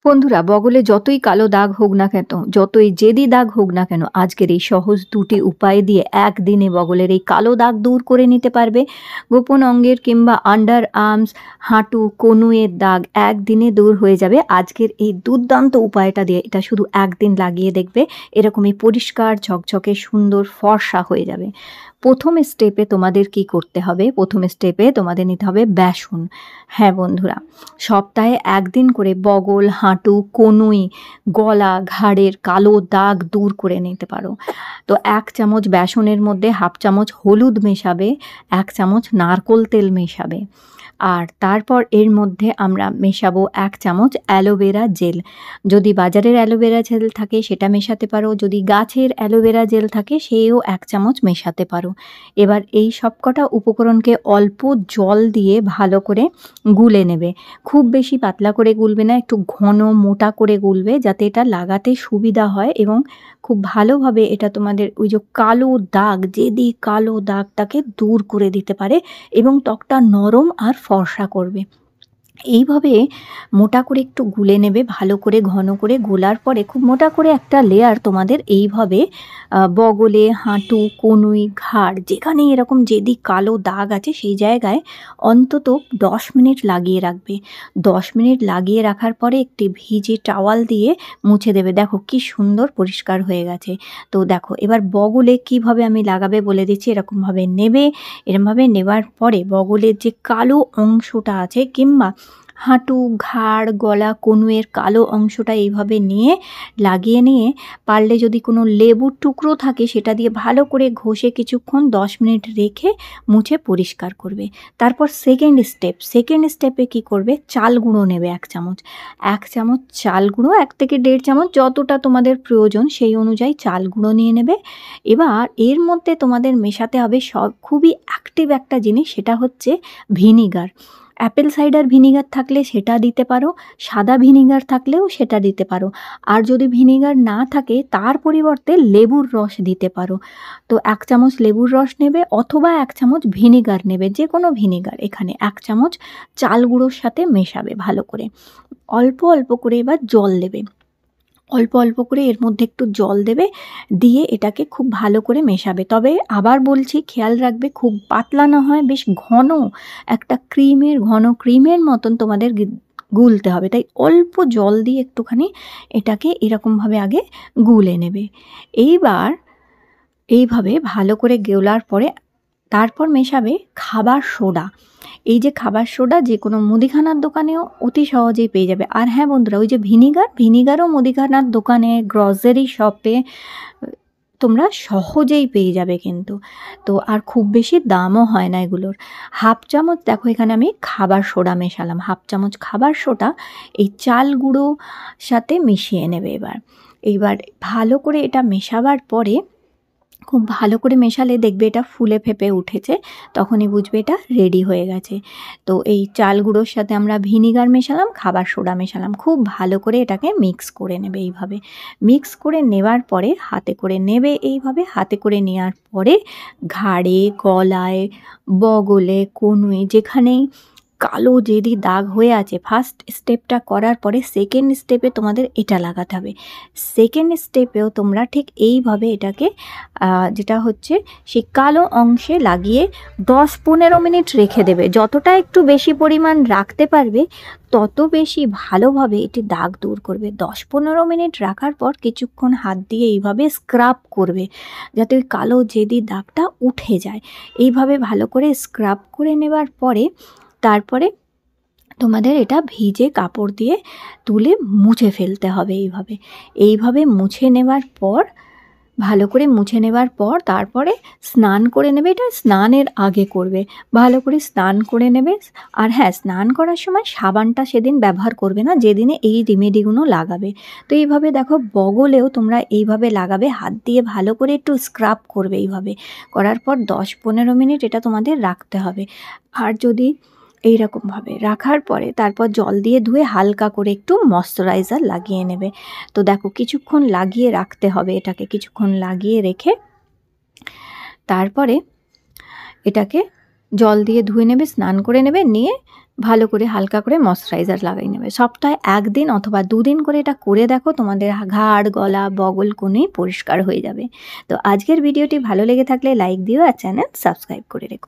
বন্ধুরা, বগলে যতই কালো দাগ হোক না কেন, যতই জেদি দাগ হোক না কেন, আজকের এই সহজ ২টি উপায় দিয়ে একদিনে বগলের এই কালো দাগ দূর করে নিতে পারবে। গোপন অঙ্গের কিংবা আন্ডার আর্মস, হাঁটু, কনুইয়ের দাগ একদিনে দূর হয়ে যাবে আজকের এই দুর্দান্ত উপায়টা দিয়ে। এটা শুধু একদিন লাগিয়ে দেখবে, এরকমই পরিষ্কার ঝকঝকে সুন্দর ফর্সা হয়ে যাবে। প্রথম স্টেপে তোমাদের কি করতে হবে? প্রথম স্টেপে তোমাদের নিতে হবে বেসন। হ্যাঁ বন্ধুরা, সপ্তাহে একদিন করে বগল, হাঁটু, কনুই, গলা, ঘাড়ের কালো দাগ দূর করে নিতে পারো। তো ১ চামচ বেসনের মধ্যে 1/2 চামচ হলুদ মেশাবে, ১ চামচ নারকোল তেল মেশাবে। আর তারপর এর মধ্যে আমরা মেশাবো ১ চামচ অ্যালোভেরা জেল। যদি বাজারের অ্যালোভেরা জেল থাকে সেটা মেশাতে পারো, যদি গাছের অ্যালোভেরা জেল থাকে সেও ১ চামচ মেশাতে পারো। এবার এই সবকটা উপকরণকে অল্প জল দিয়ে ভালো করে গুলে নেবে। খুব বেশি পাতলা করে গুলবে না, একটু ঘন মোটা করে গুলবে, যাতে এটা লাগাতে সুবিধা হয় এবং খুব ভালোভাবে এটা তোমাদের ওই যে কালো দাগ, জেদি কালো দাগটাকে দূর করে দিতে পারে এবং ত্বকটা নরম আর ফর্সা করবে। এইভাবে মোটা করে একটু গুলে নেবে, ভালো করে ঘন করে গোলার পরে খুব মোটা করে একটা লেয়ার তোমাদের এইভাবে বগলে, হাঁটু, কনুই, ঘাড় যেখানেই এরকম জেদি কালো দাগ আছে সেই জায়গায় অন্তত ১০ মিনিট লাগিয়ে রাখবে। ১০ মিনিট লাগিয়ে রাখার পরে একটি ভিজে টাওয়াল দিয়ে মুছে দেবে। দেখো কি সুন্দর পরিষ্কার হয়ে গেছে। তো দেখো এবার বগলে কিভাবে আমি লাগাবে বলে দিচ্ছি। এরকমভাবে নেবে, এরকমভাবে নেবার পরে বগলের যে কালো অংশটা আছে কিংবা হাঁটু, ঘাড়, গলা, কনুইয়ের কালো অংশটা এইভাবে নিয়ে লাগিয়ে নিয়ে পারলে যদি কোনো লেবুর টুকরো থাকে সেটা দিয়ে ভালো করে ঘষে কিছুক্ষণ ১০ মিনিট রেখে মুছে পরিষ্কার করবে। তারপর সেকেন্ড স্টেপে কি করবে? চাল গুঁড়ো নেবে ১ চামচ। ১ চামচ চাল গুঁড়ো, ১ থেকে ১.৫ চামচ যতটা তোমাদের প্রয়োজন সেই অনুযায়ী চাল গুঁড়ো নিয়ে নেবে। এবার এর মধ্যে তোমাদের মেশাতে হবে খুবই অ্যাক্টিভ একটা জিনিস, সেটা হচ্ছে ভিনিগার। অ্যাপেল সাইডার ভিনিগার থাকলে সেটা দিতে পারো, সাদা ভিনিগার থাকলেও সেটা দিতে পারো। আর যদি ভিনিগার না থাকে তার পরিবর্তে লেবুর রস দিতে পারো। তো ১ চামচ লেবুর রস নেবে অথবা ১ চামচ ভিনিগার নেবে, যে কোনো ভিনিগার। এখানে ১ চামচ চাল গুঁড়োর সাথে মেশাবে ভালো করে। অল্প অল্প করে এবার জল দেবে, অল্প অল্প করে এর মধ্যে একটু জল দেবে, দিয়ে এটাকে খুব ভালো করে মেশাবে। তবে আবার বলছি, খেয়াল রাখবে খুব পাতলা না হয়, বেশ ঘন একটা ঘন ক্রিমের মতন তোমাদের গুলতে হবে। তাই অল্প জল দিয়ে একটুখানি এটাকে এরকমভাবে আগে গুলে নেবে। এইভাবে ভালো করে গোলার পরে তারপর মেশাবে খাবার সোডা। এই যে খাবার সোডা যে কোনো মুদিখানার দোকানেও অতি সহজেই পেয়ে যাবে। আর হ্যাঁ বন্ধুরা, ওই যে ভিনিগারও মুদিখানার দোকানে, গ্রসারি শপে তোমরা সহজেই পেয়ে যাবে কিন্তু। তো আর খুব বেশি দামও হয় না এগুলোর। 1/2 চামচ, দেখো এখানে আমি খাবার সোডা মেশালাম। 1/2 চামচ খাবার সোডা এই চাল গুঁড়ো সাথে মিশিয়ে নেবে। এইবার ভালো করে এটা মেশাবার পরে খুব ভালো করে মেশালে দেখবে এটা ফুলে ফেপে উঠেছে, তখনই বুঝবে এটা রেডি হয়ে গেছে। তো এই চাল গুঁড়োর সাথে আমরা ভিনিগার মেশালাম, খাবার সোডা মেশালাম, খুব ভালো করে এটাকে মিক্স করে নেবে। এইভাবে মিক্স করে নেওয়ার পরে হাতে করে নেবে। এইভাবে হাতে করে নেওয়ার পরে ঘাড়ে, গলায়, বগলে, কনুই যেখানেই কালো জেদি দাগ হয়ে আছে, ফার্স্ট স্টেপটা করার পরে সেকেন্ড স্টেপে তোমাদের এটা লাগাতে হবে। সেকেন্ড স্টেপেও তোমরা ঠিক এইভাবে এটাকে যেটা হচ্ছে সেই কালো অংশে লাগিয়ে ১০-১৫ মিনিট রেখে দেবে। যতটা একটু বেশি পরিমাণ রাখতে পারবে তত বেশি ভালোভাবে এটি দাগ দূর করবে। ১০-১৫ মিনিট রাখার পর কিছুক্ষণ হাত দিয়ে এইভাবে স্ক্রাব করবে, যাতে ওই কালো জেদি দাগটা উঠে যায়। এইভাবে ভালো করে স্ক্রাব করে নেবার পরে তারপরে তোমাদের এটা ভিজে কাপড় দিয়ে তুলে মুছে ফেলতে হবে। এইভাবে মুছে নেবার পর, ভালো করে মুছে নেবার পর তারপরে স্নান করে নেবে। এটা স্নানের আগে করবে, ভালো করে স্নান করে নেবে। আর হ্যাঁ, স্নান করার সময় সাবানটা সেদিন ব্যবহার করবে না, যেদিনে এই রেমেডিগুলো লাগাবে। তো এইভাবে দেখো বগলেও তোমরা এইভাবে লাগাবে, হাত দিয়ে ভালো করে একটু স্ক্রাব করবে। এইভাবে করার পর ১০-১৫ মিনিট এটা তোমাদের রাখতে হবে। আর যদি এইরকমভাবে রাখার পরে তারপর জল দিয়ে ধুয়ে হালকা করে একটু ময়শ্চারাইজার লাগিয়ে নেবে। তো দেখো কিছুক্ষণ লাগিয়ে রাখতে হবে, এটাকে কিছুক্ষণ লাগিয়ে রেখে তারপরে এটাকে জল দিয়ে ধুয়ে নেবে, স্নান করে নেবে, নিয়ে ভালো করে হালকা করে ময়েশ্চারাইজার লাগিয়ে নেবে। সপ্তাহে ১ দিন অথবা ২ দিন করে এটা করে দেখো, তোমাদের ঘাড়, গলা, বগল কোনই পরিষ্কার হয়ে যাবে। তো আজকের ভিডিওটি ভালো লেগে থাকলে লাইক দিও আর চ্যানেল সাবস্ক্রাইব করে রেখো।